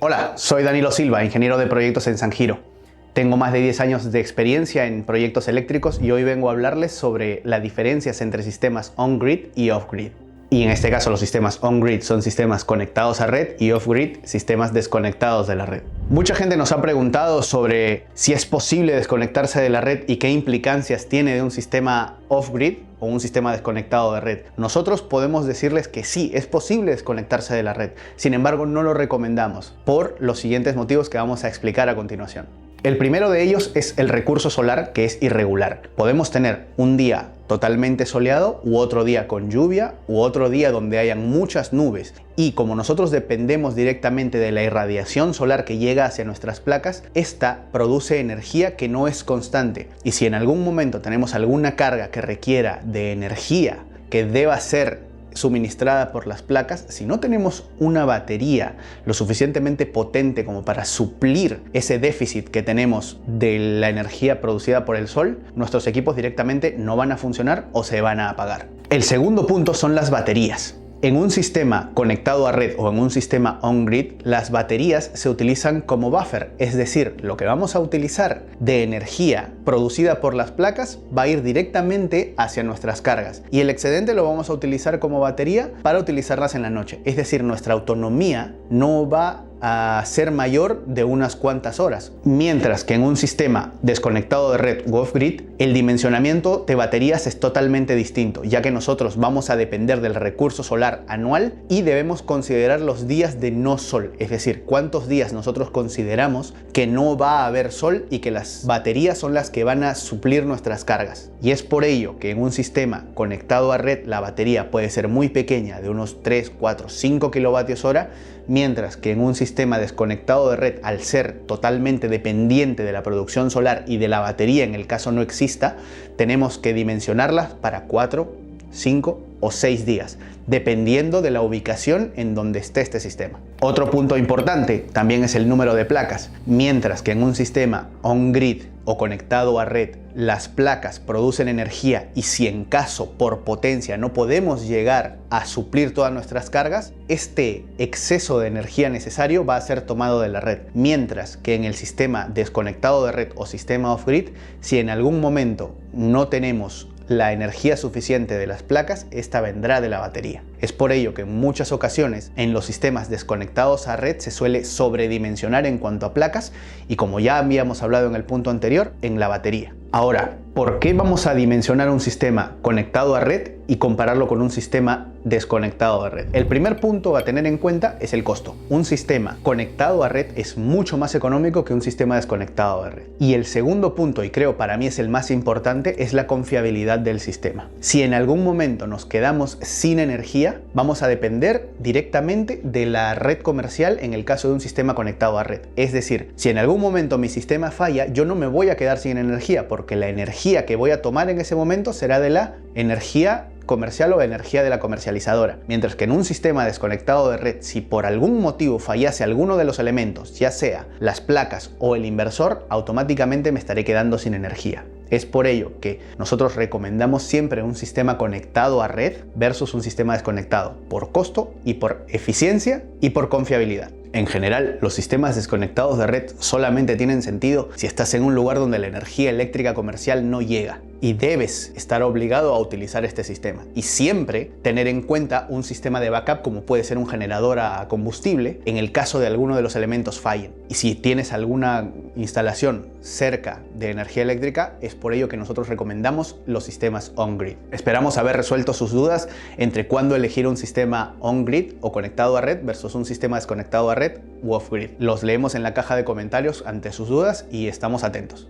Hola, soy Danilo Silva, ingeniero de proyectos en Sanjiro. Tengo más de 10 años de experiencia en proyectos eléctricos y hoy vengo a hablarles sobre las diferencias entre sistemas on-grid y off-grid. Y en este caso los sistemas on-grid son sistemas conectados a red y off-grid sistemas desconectados de la red. Mucha gente nos ha preguntado sobre si es posible desconectarse de la red y qué implicancias tiene de un sistema off-grid o un sistema desconectado de red. Nosotros podemos decirles que sí, es posible desconectarse de la red. Sin embargo, no lo recomendamos por los siguientes motivos que vamos a explicar a continuación. El primero de ellos es el recurso solar, que es irregular. Podemos tener un día totalmente soleado u otro día con lluvia u otro día donde hayan muchas nubes, y como nosotros dependemos directamente de la irradiación solar que llega hacia nuestras placas, esta produce energía que no es constante, y si en algún momento tenemos alguna carga que requiera de energía que deba ser suministrada por las placas, si no tenemos una batería lo suficientemente potente como para suplir ese déficit que tenemos de la energía producida por el sol, nuestros equipos directamente no van a funcionar o se van a apagar. El segundo punto son las baterías. En un sistema conectado a red o en un sistema on-grid, las baterías se utilizan como buffer, es decir, lo que vamos a utilizar de energía producida por las placas va a ir directamente hacia nuestras cargas y el excedente lo vamos a utilizar como batería para utilizarlas en la noche. Es decir, nuestra autonomía no va a ser mayor de unas cuantas horas, mientras que en un sistema desconectado de red o off-grid el dimensionamiento de baterías es totalmente distinto, ya que nosotros vamos a depender del recurso solar anual y debemos considerar los días de no sol, es decir, cuántos días nosotros consideramos que no va a haber sol y que las baterías son las que van a suplir nuestras cargas. Y es por ello que en un sistema conectado a red la batería puede ser muy pequeña, de unos 3, 4, 5 kilovatios hora, mientras que en un sistema desconectado de red, al ser totalmente dependiente de la producción solar y de la batería en el caso no exista, tenemos que dimensionarlas para 4, 5 o 6 días, dependiendo de la ubicación en donde esté este sistema. Otro punto importante también es el número de placas. Mientras que en un sistema on-grid o conectado a red, las placas producen energía y si en caso por potencia no podemos llegar a suplir todas nuestras cargas, este exceso de energía necesario va a ser tomado de la red. Mientras que en el sistema desconectado de red o sistema off-grid, si en algún momento no tenemos la energía suficiente de las placas, esta vendrá de la batería. Es por ello que en muchas ocasiones en los sistemas desconectados a red se suele sobredimensionar en cuanto a placas y, como ya habíamos hablado en el punto anterior, en la batería. Ahora, ¿por qué vamos a dimensionar un sistema conectado a red y compararlo con un sistema desconectado de red? El primer punto a tener en cuenta es el costo. Un sistema conectado a red es mucho más económico que un sistema desconectado de red. Y el segundo punto, y creo para mí es el más importante, es la confiabilidad del sistema. Si en algún momento nos quedamos sin energía, vamos a depender directamente de la red comercial en el caso de un sistema conectado a red. Es decir, si en algún momento mi sistema falla, yo no me voy a quedar sin energía, porque la energía que voy a tomar en ese momento será de la energía comercial o energía de la comercializadora. Mientras que en un sistema desconectado de red, si por algún motivo fallase alguno de los elementos, ya sea las placas o el inversor, automáticamente me estaré quedando sin energía. Es por ello que nosotros recomendamos siempre un sistema conectado a red versus un sistema desconectado, por costo y por eficiencia y por confiabilidad. En general, los sistemas desconectados de red solamente tienen sentido si estás en un lugar donde la energía eléctrica comercial no llega y debes estar obligado a utilizar este sistema. Y siempre tener en cuenta un sistema de backup como puede ser un generador a combustible en el caso de alguno de los elementos fallen. Y si tienes alguna instalación cerca de energía eléctrica, es por ello que nosotros recomendamos los sistemas on-grid. Esperamos haber resuelto sus dudas entre cuándo elegir un sistema on-grid o conectado a red versus un sistema desconectado a red u off-grid. Los leemos en la caja de comentarios ante sus dudas y estamos atentos.